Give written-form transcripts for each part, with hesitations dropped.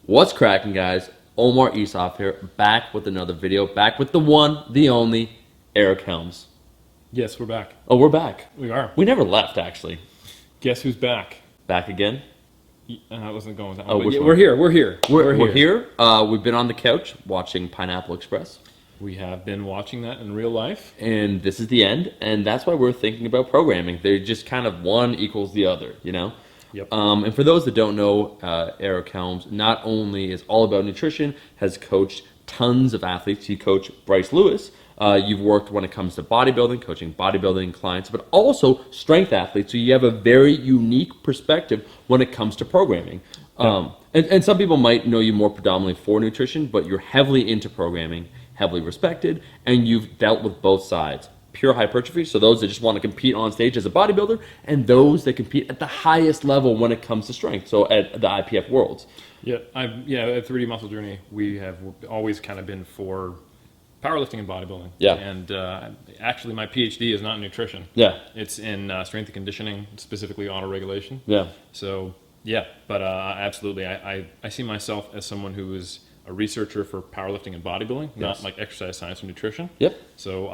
What's cracking, guys? Omar Isaf here, back with another video, back with the one, the only, Eric Helms. Yes, we're back. Oh, we're back. We are. We never left, actually. Guess who's back? Back again? I wasn't going with that Oh, one. But which yeah, one? we're here. We're here. We're here. We've been on the couch watching Pineapple Express, We have been watching that in real life. and this is the end, and that's why we're thinking about programming. They're just kind of one equals the other, you know? Yep. And for those that don't know, Eric Helms not only is all about nutrition, has coached tons of athletes. He coached Bryce Lewis. You've worked when it comes to bodybuilding, coaching bodybuilding clients, but also strength athletes. So you have a very unique perspective when it comes to programming. And some people might know you more predominantly for nutrition, but you're heavily into programming, heavily respected, and you've dealt with both sides. Pure hypertrophy, so those that just want to compete on stage as a bodybuilder, and those that compete at the highest level when it comes to strength, so at the IPF Worlds. Yeah, at 3D Muscle Journey, we have always kind of been for powerlifting and bodybuilding. Yeah. And actually, my PhD is not in nutrition. Yeah. It's in strength and conditioning, specifically autoregulation. Yeah. So, yeah, but absolutely. I see myself as someone who is a researcher for powerlifting and bodybuilding, not like exercise science or nutrition. Yep. So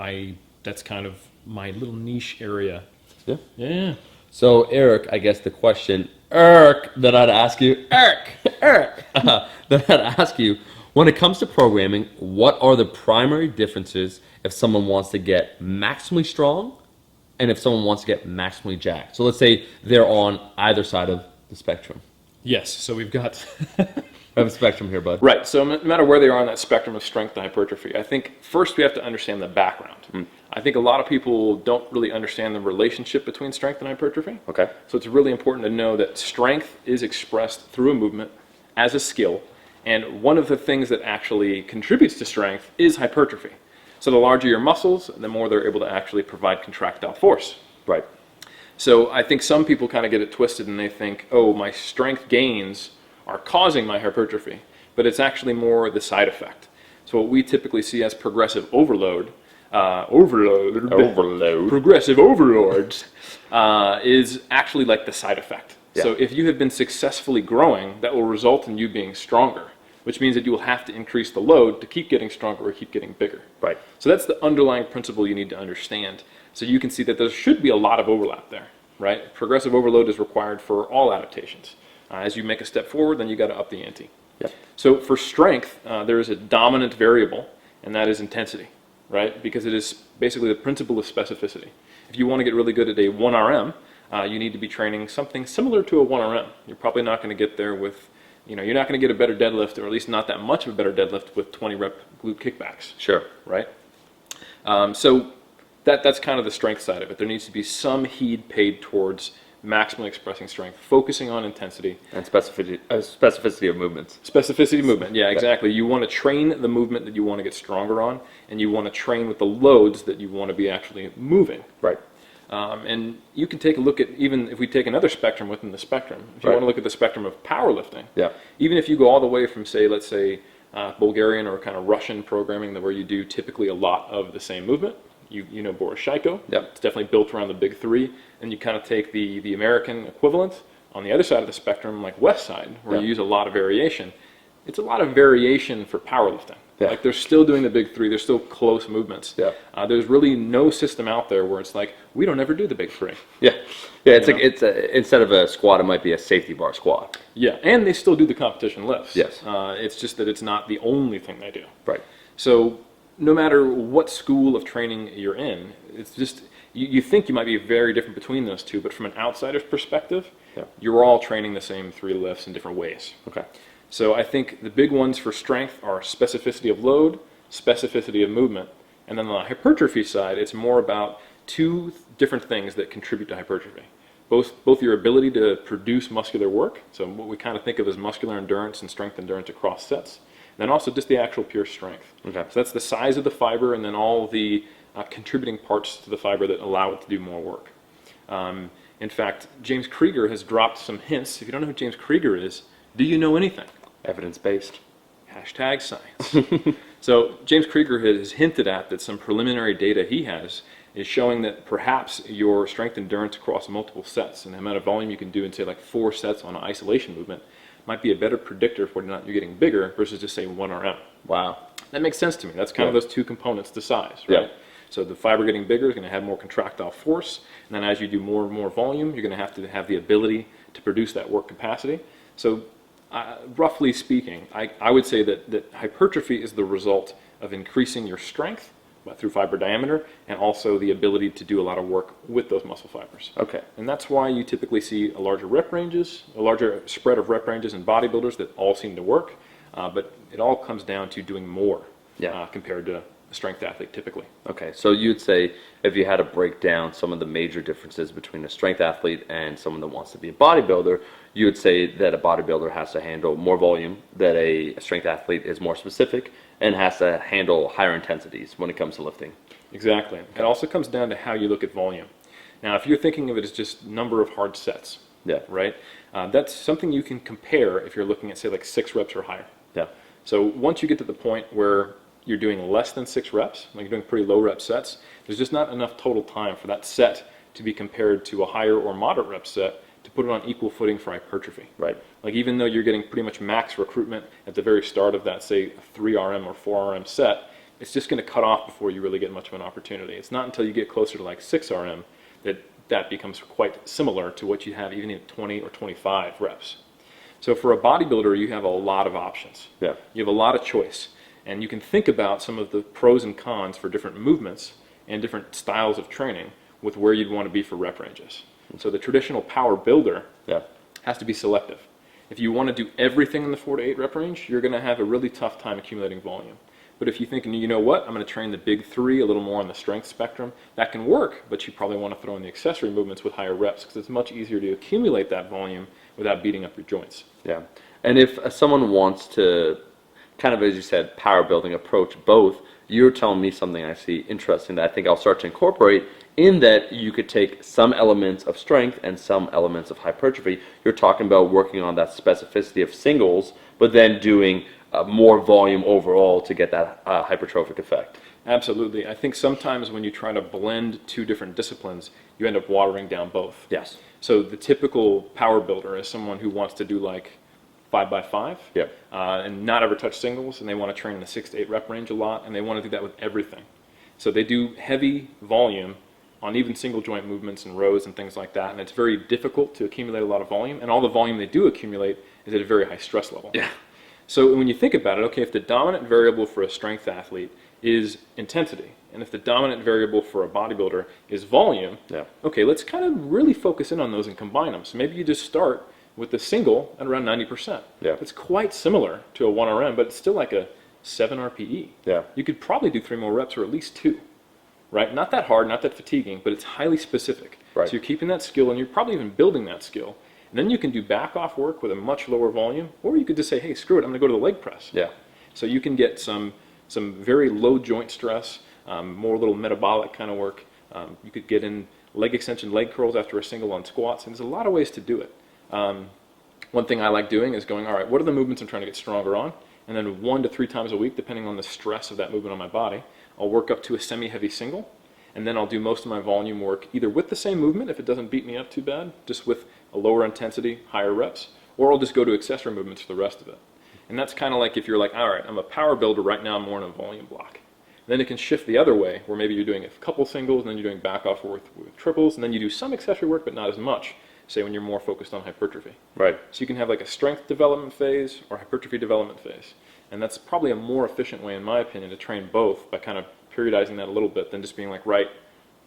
that's kind of my little niche area. Yeah. Yeah. So Eric, I guess the question, that I'd ask you, that I'd ask you, when it comes to programming, what are the primary differences if someone wants to get maximally strong and if someone wants to get maximally jacked? So let's say they're on either side of the spectrum. Yes. So we've got. I have a spectrum here, bud. Right. So no matter where they are on that spectrum of strength and hypertrophy, I think first we have to understand the background. I think a lot of people don't really understand the relationship between strength and hypertrophy. Okay. So it's really important to know that strength is expressed through a movement as a skill. And one of the things that actually contributes to strength is hypertrophy. So the larger your muscles, the more they're able to actually provide contractile force. Right. So I think some people kind of get it twisted and they think, oh, my strength gains are causing my hypertrophy, but it's actually more the side effect. So what we typically see as progressive overload, progressive overloads, is actually like the side effect. Yeah. So if you have been successfully growing, that will result in you being stronger, which means that you will have to increase the load to keep getting stronger or keep getting bigger. Right. So that's the underlying principle you need to understand. So you can see that there should be a lot of overlap there, right? Progressive overload is required for all adaptations. As you make a step forward, then you got to up the ante. Yep. So for strength, there is a dominant variable, and that is intensity, right? Because it is basically the principle of specificity. If you want to get really good at a 1RM, you need to be training something similar to a 1RM. You're probably not going to get there with, you're not going to get a better deadlift, or at least not that much of a better deadlift with 20 rep glute kickbacks. Sure. Right? So that's kind of the strength side of it. There needs to be some heed paid towards maximally expressing strength, focusing on intensity. And specificity of movements. Specificity of movement, yeah, exactly. You want to train the movement that you want to get stronger on, and you want to train with the loads that you want to be actually moving. Right. And you can take a look at, even if we take another spectrum within the spectrum, if you want to look at the spectrum of powerlifting, even if you go all the way from, say, let's say, Bulgarian or kind of Russian programming, where you do typically a lot of the same movement. You know Boris Shaiko. It's definitely built around the big three. And you kind of take the American equivalent on the other side of the spectrum, like West Side, where you use a lot of variation. It's a lot of variation for powerlifting. Like they're still doing the big three. They're still close movements. There's really no system out there where it's like, we don't ever do the big three. It's like instead of a squat, it might be a safety bar squat. Yeah, and they still do the competition lifts. Yes. It's just that it's not the only thing they do. Right. So no matter what school of training you're in, it's just, you think you might be very different between those two, but from an outsider's perspective, you're all training the same three lifts in different ways. Okay. So I think the big ones for strength are specificity of load, specificity of movement, and then on the hypertrophy side, it's more about two different things that contribute to hypertrophy. Both your ability to produce muscular work, so what we kind of think of as muscular endurance and strength endurance across sets, and then also just the actual pure strength. Okay. So that's the size of the fiber and then all the contributing parts to the fiber that allow it to do more work. In fact, James Krieger has dropped some hints. If you don't know who James Krieger is, do you know anything? Evidence-based. Hashtag science. So James Krieger has hinted at that some preliminary data he has is showing that perhaps your strength endurance across multiple sets and the amount of volume you can do in, say, like 4 sets on an isolation movement might be a better predictor for whether or not you're getting bigger versus just say 1 RM. Wow. That makes sense to me. That's kind of those two components to size, right? Yeah. So the fiber getting bigger is going to have more contractile force, and then as you do more and more volume, you're going to have the ability to produce that work capacity. So roughly speaking, I would say that hypertrophy is the result of increasing your strength through fiber diameter, and also the ability to do a lot of work with those muscle fibers. Okay. And that's why you typically see a larger spread of rep ranges in bodybuilders that all seem to work, but it all comes down to doing more compared to a strength athlete typically. Okay, so you'd say if you had to break down some of the major differences between a strength athlete and someone that wants to be a bodybuilder, you would say that a bodybuilder has to handle more volume, that a strength athlete is more specific, and has to handle higher intensities when it comes to lifting. Exactly. It also comes down to how you look at volume. Now, if you're thinking of it as just number of hard sets, right? That's something you can compare if you're looking at, say, like 6 reps or higher. Yeah. So once you get to the point where you're doing less than 6 reps, like you're doing pretty low rep sets, there's just not enough total time for that set to be compared to a higher or moderate rep set to put it on equal footing for hypertrophy. Right. Like even though you're getting pretty much max recruitment at the very start of that, say, a 3 RM or 4 RM set, it's just going to cut off before you really get much of an opportunity. It's not until you get closer to like 6 RM that becomes quite similar to what you have even at 20 or 25 reps. So for a bodybuilder, you have a lot of options. Yeah. You have a lot of choice. And you can think about some of the pros and cons for different movements and different styles of training with where you'd want to be for rep ranges. And so the traditional power builder has to be selective. If you want to do everything in the 4 to 8 rep range, you're going to have a really tough time accumulating volume. But if you think, you know what, I'm going to train the big 3 a little more on the strength spectrum, that can work, but you probably want to throw in the accessory movements with higher reps because it's much easier to accumulate that volume without beating up your joints. Yeah. And if someone wants to, kind of as you said, power building approach both, you're telling me something I see interesting that I think I'll start to incorporate, in that you could take some elements of strength and some elements of hypertrophy. You're talking about working on that specificity of singles, but then doing more volume overall to get that hypertrophic effect. Absolutely. I think sometimes when you try to blend 2 different disciplines, you end up watering down both. Yes. So the typical power builder is someone who wants to do like 5x5 and not ever touch singles, and they want to train in the 6 to 8 rep range a lot, and they want to do that with everything. So they do heavy volume on even single joint movements and rows and things like that, and it's very difficult to accumulate a lot of volume, and all the volume they do accumulate is at a very high stress level. Yeah. So when you think about it, okay, if the dominant variable for a strength athlete is intensity, and if the dominant variable for a bodybuilder is volume, okay, let's kind of really focus in on those and combine them. So maybe you just start with the single at around 90%. Yeah. It's quite similar to a 1 RM, but it's still like a 7 RPE. Yeah. You could probably do 3 more reps or at least 2, right? Not that hard, not that fatiguing, but it's highly specific. Right. So you're keeping that skill, and you're probably even building that skill. And then you can do back off work with a much lower volume, or you could just say, hey, screw it, I'm going to go to the leg press. Yeah. So you can get some very low joint stress, more little metabolic kind of work. You could get in leg extension, leg curls after a single on squats, and there's a lot of ways to do it. One thing I like doing is going, all right, what are the movements I'm trying to get stronger on? And then 1 to 3 times a week, depending on the stress of that movement on my body, I'll work up to a semi-heavy single, and then I'll do most of my volume work either with the same movement, if it doesn't beat me up too bad, just with a lower intensity, higher reps, or I'll just go to accessory movements for the rest of it. And that's kind of like if you're like, all right, I'm a power builder right now, I'm more in a volume block. Then it can shift the other way, where maybe you're doing a couple singles, and then you're doing back off work with triples, and then you do some accessory work, but not as much, say when you're more focused on hypertrophy. Right. So you can have like a strength development phase or hypertrophy development phase. And that's probably a more efficient way, in my opinion, to train both by kind of periodizing that a little bit than just being like, right,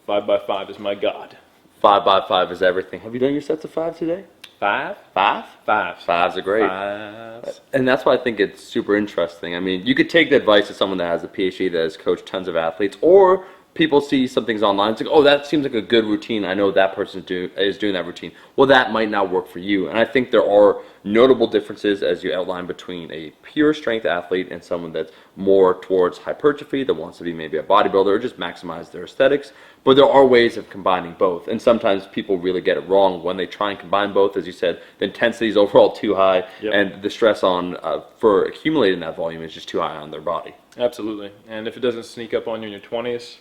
5x5 is my god. 5x5 is everything. Have you done your sets of 5 today? 5? 5? 5. 5s are great. 5s. And that's why I think it's super interesting. I mean, you could take the advice of someone that has a PhD that has coached tons of athletes, or people see some things online. It's like, oh, that seems like a good routine. I know that person is doing that routine. Well, that might not work for you. And I think there are notable differences, as you outlined, between a pure strength athlete and someone that's more towards hypertrophy, that wants to be maybe a bodybuilder or just maximize their aesthetics. But there are ways of combining both. And sometimes people really get it wrong when they try and combine both. As you said, the intensity is overall too high, and the stress on for accumulating that volume is just too high on their body. Absolutely. And if it doesn't sneak up on you in your 20s,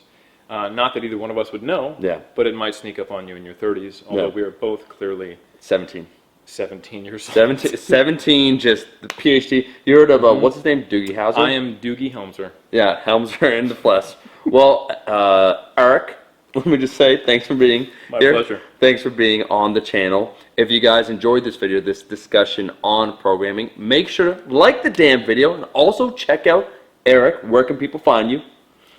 not that either one of us would know, but it might sneak up on you in your 30s, although we are both clearly 17. 17 years old. 17, just the PhD. You heard of, what's his name, Doogie Howser? I am Doogie Helmser. Yeah, Helmser in the flesh. Well, Eric, let me just say thanks for being here. My pleasure. Thanks for being on the channel. If you guys enjoyed this video, this discussion on programming, make sure to like the damn video and also check out Eric. Where can people find you?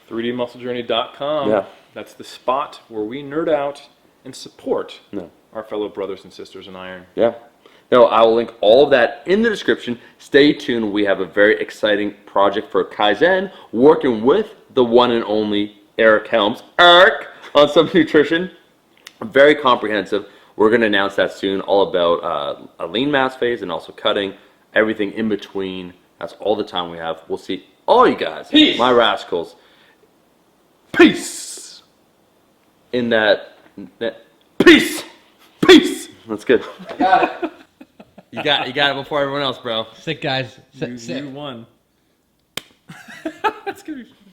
3dmusclejourney.com. Yeah. That's the spot where we nerd out and support our fellow brothers and sisters in iron. Yeah. No, I will link all of that in the description. Stay tuned. We have a very exciting project for Kaizen, working with the one and only Eric Helms. Eric, on some nutrition. Very comprehensive. We're going to announce that soon, all about a lean mass phase and also cutting, everything in between. That's all the time we have. We'll see all you guys, Peace. My rascals. Peace. In that peace. Peace. That's good. Got it. You got it before everyone else, bro. Sick, guys. You won. That's good.